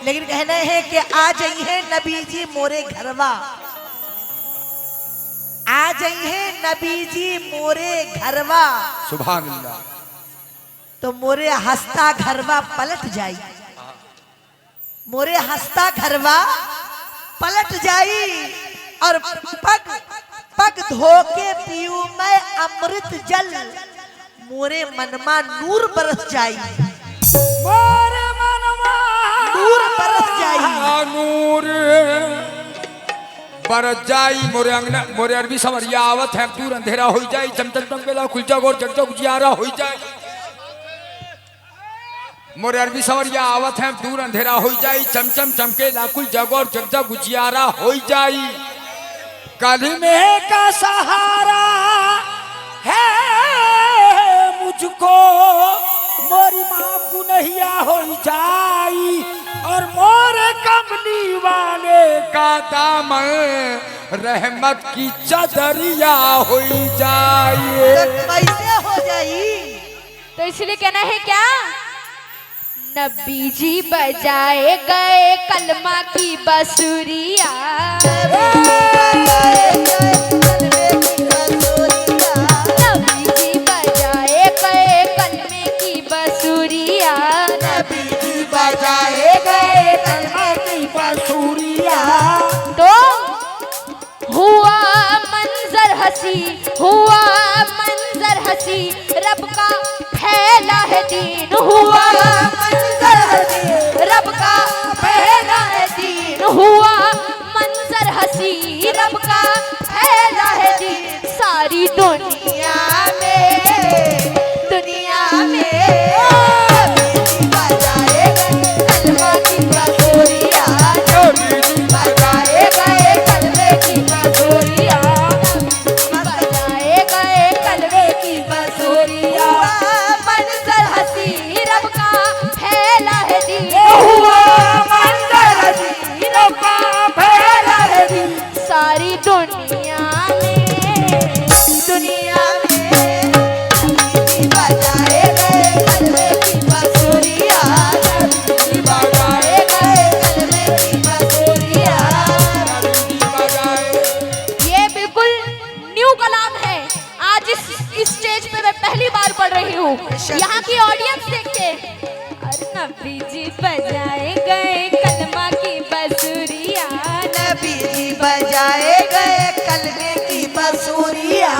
लेकिन कहना है कि आ जाइए नबी जी मोरे घरवा, आ जाइए नबी जी मोरे घरवा, सुभान अल्लाह। तो मोरे हंसता घरवा पलट जाई, मोरे हंसता घरवा पलट जाई और पग पग धोके पीऊ मैं अमृत जल, मोरे मनमा नूर बरस जाई, मोरे मनवा नूर बरस जाई, नूर बरस जाई। मोरे अंगना मोरे अरबी समरिया आवत है दूर अंधेरा हो जाए, चमचम चमकेला खुल जा गोर जग जग जियारा हो जाए। मोरे अरबी समरिया आवत है दूर अंधेरा हो जाए, चमचम चमकेला खुल जा गोर जग जग जियारा हो जाए। कलमे का सहारा है मुझको, मोरी माँ कुनहिया हो जाई और मोरे कमली वाले का दामन रहमत की चदरिया हो जाए। कैसे हो जाई? तो इसलिए कहना है क्या, नबी जी बजाए गए कलमा की बसुरिया, नबी जी बजाए गए कलमे की बसुरिया, नबी जी बजाए गए कलमा की बसुरिया। तो हुआ मंजर हसी, हुआ मंजर हसी, रब का फैला है दीन, हुआ मंजर हसी, रब का फैला है दीन, हुआ मंजर हसी, रब का फैला है दीन, सारी दुनिया में, दुनिया में बजाए गए कलमा की बसुरिया, बजाए गए कलमे की बसुरिया, बजाए गए कलमे की बसुरिया, मंजर हसी रब का फैला है दीन, हुआ मंजर हसी रब का फैला है दीन, सारी दुनिया में, दुनिया में बजाए गए कलमे की बसुरिया, बजाए गए कलमे की बसुरिया। ये बिल्कुल न्यू कलाम है, आज इस स्टेज पे मैं पहली बार पढ़ रही हूँ। यहाँ की ऑडियंस देख के, अरे नबी जी बजाए गए कलमा की बसुरिया, नबी जी बजाए गए कलमे की बसुरिया,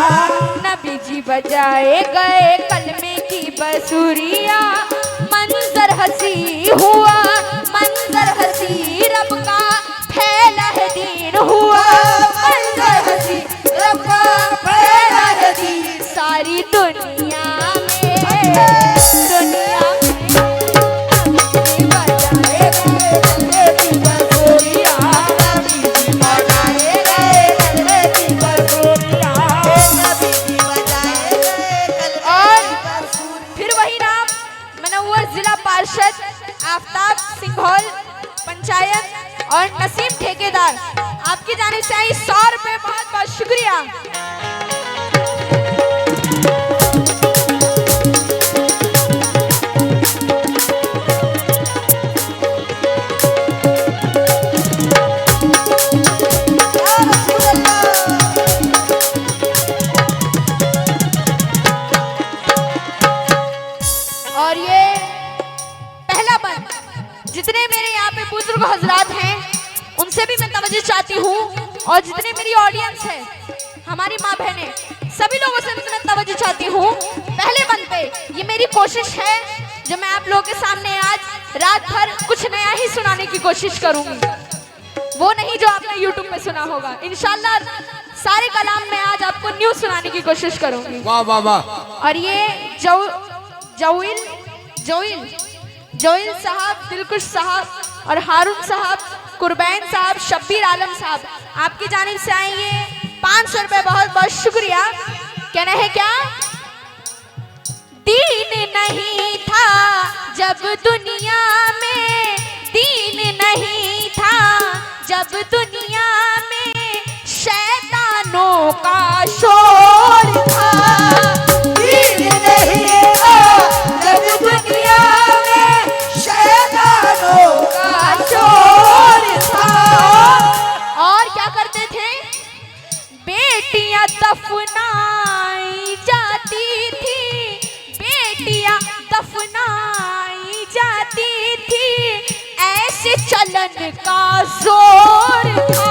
नबी जी बजाए गए कलमे की बसुरिया, मंजर हसी हुआ मंजर हसी, रब का फैला है दीन, हुआ मंजर हसी, रब का फैला है दीन, सारी दुनिया में, दुनिया में बजाए गए कलमे की बसुरिया, नबी जी बजाए गए कलमे की बसुरिया, नबी जी बजाए गए कलमे और की बसुरिया। फिर वही नाम मनोवर जिला पार्षद आफ्ताब सिंघौल पंचायत और नसीम ठेकेदार, आपकी जानिब से आई 100 रुपए, बहुत बहुत शुक्रिया। और ये पहला बंद, जितने मेरे यहाँ पे बुजुर्ग हजरात हैं उनसे भी मैं तवज्जो चाहती हूँ, और जितने मेरी ऑडियंस है, हमारी माँ बहनें, सभी लोगों से भी मैं तवज्जो चाहती हूँ। पहले बंद पे ये मेरी कोशिश है, जो मैं आप लोगों के सामने आज रात भर कुछ नया ही सुनाने की कोशिश करूंगी, वो नहीं जो आपने यूट्यूब पे सुना होगा। इंशाल्लाह सारे कलाम में आज आपको न्यू सुनाने की कोशिश करूंगी। वाह वाह वाह। और ये जोइल साहब, दिलकुश साहब और हारून साहब, कुर्बैन साहब, शब्बीर आलम साहब, आपकी जानिब से आएंगे 500 रुपए, बहुत बहुत शुक्रिया। कहना है क्या, दीन नहीं था जब दुनिया में, दीन नहीं था जब दुनिया में, शैतानों का शोर था, दीन नहीं था जब दुनिया में, शैतानों का शोर चलन का जोर था।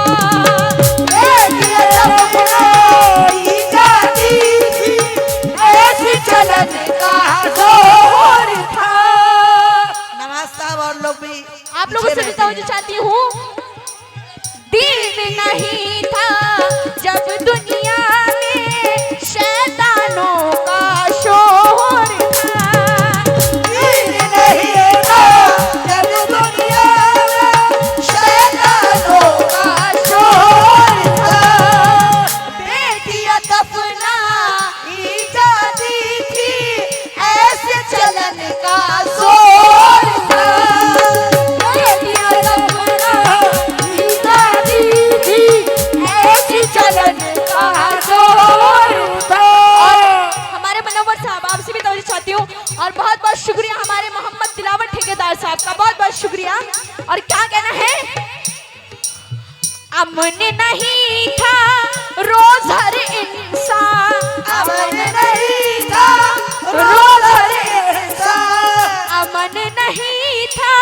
बेटियां जब मोरी जाती थी ऐसी चलन का जोर था। नवाज साहब और लोग भी आप लोगों से भी तवज्जो चाहती हूँ। दीन नहीं था जब दुनिया में शैतानों का शोर था। दीन नहीं था जब दुनिया में शैतानों का शोर था। बेटियां दफनाई जाती थी ऐसे चलन का जोर था। बेटियां दफनाई जाती थी ऐसे चलन का जोर था। हमारे मनोवर साहब आपसे भी तवज्जो चाहती हूँ और बहुत बहुत शुक्रिया हमारे मोहम्मद दिलावर ठेकेदार साहब का, बहुत बहुत शुक्रिया। और क्या कहना है? अमन नहीं था रोज हर इंसान, अमन नहीं था रोज हर इंसान। अमन नहीं था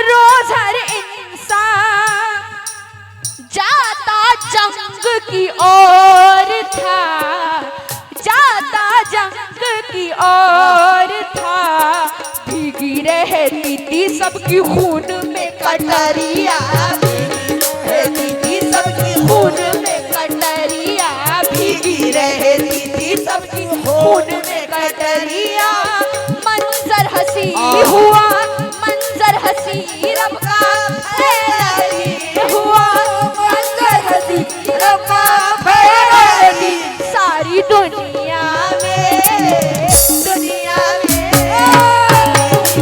रोज हर इंसान, जाता जंग की ओर था, जाता जंग की ओर था। भीगी रहती थी सबकी खून में कटरिया, रहती थी सबकी खून में कटरिया, भीगी रहती थी सबकी खून में कटरिया। मंजर हसी हुआ, मंजर हसी रब का फैलानी हुआ, मंजर हसी रब का फैलानी सारी दुनिया में, दुनिया में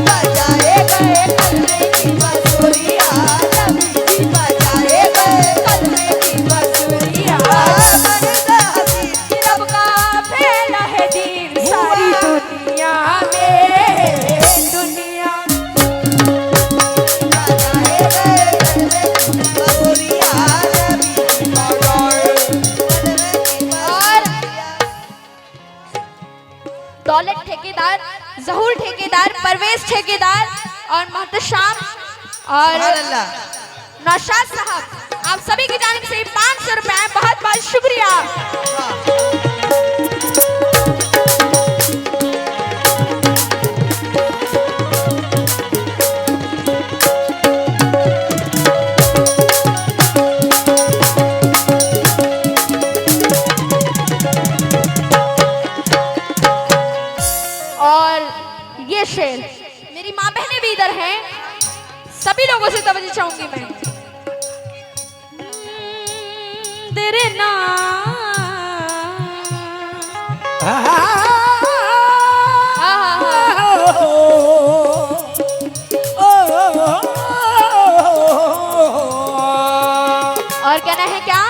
बजाए गए कलमे की बांसुरिया, नबी की बजाए गए कलमे की बांसुरिया। मंजर हसी रब का फैला है दीन सारी दुनिया में, दुनिया बजाए गए कलमे की बांसुरिया, नबी की बजाए कलमे की बांसुरिया। दौलत ठेकेदार, जहूर ठेकेदार, परवेज ठेकेदार और मोहतशाम और अल्लाह नौशाद साहब, आप सभी की जानिब से 500 रुपए, बहुत बहुत शुक्रिया। और ये शेर मेरी माँ बहनें भी इधर हैं, सभी लोगों से तवज्जो चाहूंगी मैं। तेरे और कहना है क्या?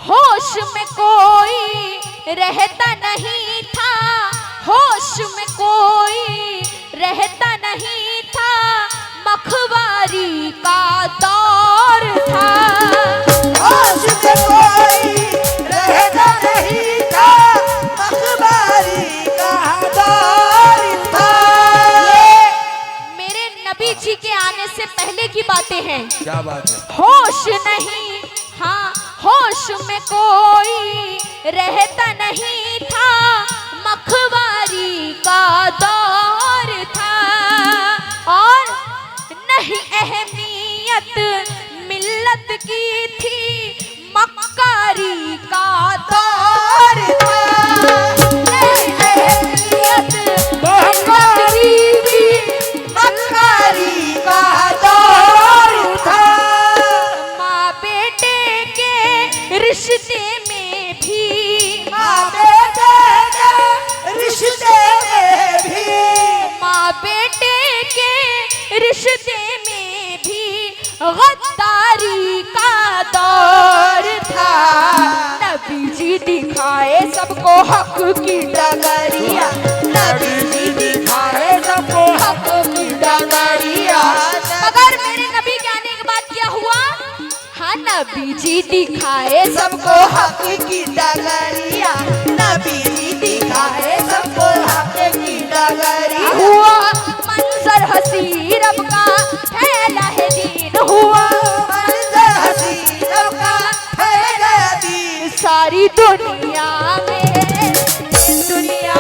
होश में कोई रहता नहीं था, होश में कोई रहता नहीं था, मखबारी का दौर था। होश में कोई रहता नहीं था, मखबारी का दौर था। ये मेरे नबी जी के आने से पहले की बातें हैं। क्या बात है? होश नहीं, हाँ होश में कोई रहता नहीं था, मखबारी का दौर था। और नहीं अहमियत मिल्लत की थी, मक्कारी का दौर था। नहीं अहमियत मिल्लत की थी, मक्कारी का दौर था। माँ बेटे के रिश्ते में भी, माँ बेटे के रिश्ते में भी, माँ बेटे के रिश्ते में भी गद्दारी का दौर था। नबी जी दिखाए सबको हक की डगरिया, नबी जी दिखाए सबको हक की डगरिया। मगर मेरे नबी के आने के बाद क्या हुआ? हाँ नबी जी दिखाए सबको हक की डगरिया, नबी जी दिखाए सबको हक की डगरिया। हुआ मंजर हसी रब का फैला है सारी दुनिया में, दुनिया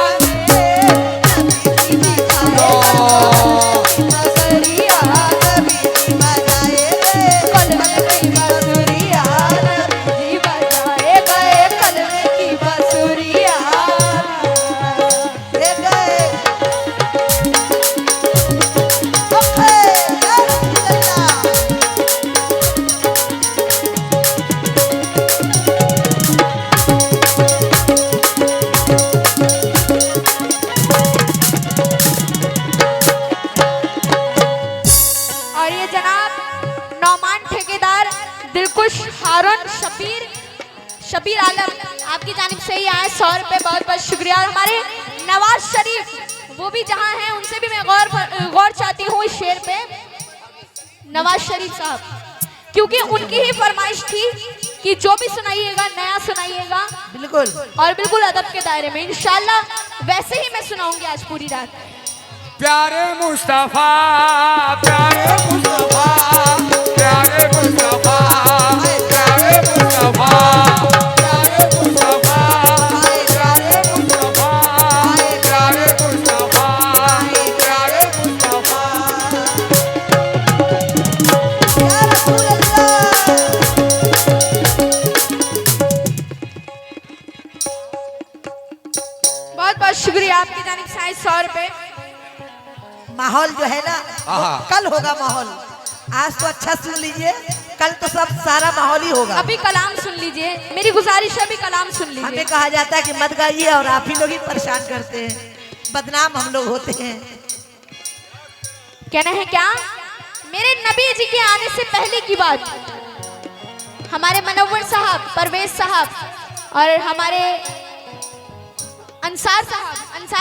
शबीर आलम आपकी जानिब से ही आए 100 रुपए, बहुत बहुत शुक्रिया। और हमारे नवाज शरीफ वो भी जहां हैं उनसे भी मैं गौर चाहती हूँ इस शेर पे। नवाज शरीफ साहब, क्योंकि उनकी ही फरमाइश थी कि जो भी सुनाइएगा नया सुनाइएगा, बिल्कुल, और बिल्कुल अदब के दायरे में। इंशाल्लाह वैसे ही मैं सुनाऊंगी आज पूरी रात। प्यारे मुस्तफा, प्यारे मुस्तफा, प्यारे मुस्तफा, प्यारे मुस्तफा, प्यारे मुस्तफा, प्यारे मुस्तफा, प्यारे मुस्तफा, प्यारे मुस्तफा। या रसूल अल्लाह। बहुत बहुत शुक्रिया आपकी जानिब से 100 रुपए। माहौल जो है ना हाँ। वो कल होगा माहौल, आज तो अच्छा सुन लीजिए, कल तो सब सारा माहौल ही होगा। अभी कलाम सुन लीजिए, मेरी गुजारिश है, अभी कलाम सुन लीजिए। हमें कहा जाता है कि मत गाइए और आप ही लोग ही परेशान करते हैं, बदनाम हम लोग होते हैं। कहना है क्या, मेरे नबी जी के आने से पहले की बात, हमारे मनव्वर साहब, परवेज साहब और हमारे अंसार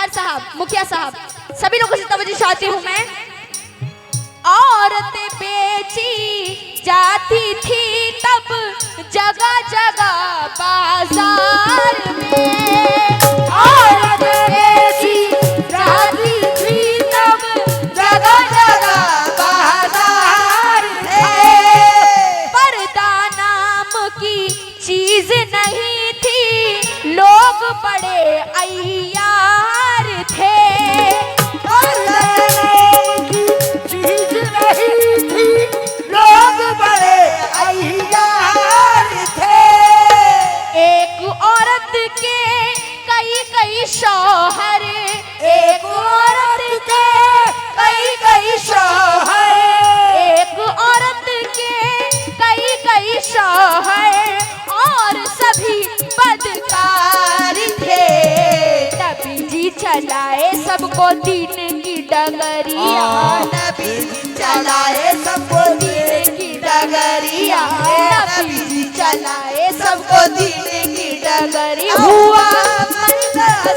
साहब, मुखिया साहब, सभी लोगों से तवज्जो चाहती हूँ मैं। औरतें बेची जाती थी तब जगह जगह बाजार में, औरतें बेची जाती थी तब जगह जगह बाजार में। पर्दा नाम की चीज नहीं थी, लोग बड़े अय्यार थे। चीज नहीं थी, लोग बड़े अय्यार थे। एक औरत के कई कई शौहर, एक औरत के कई कई शौहर, एक औरत के कई कई शौहर, और सभी बदकार थे। नबी जी चलाए सबको दीन की डगरिया, नबी जी चलाए सबको दीन की डगरिया, नबी जी चलाए सबको दीन की डगरिया। हुआ मंजर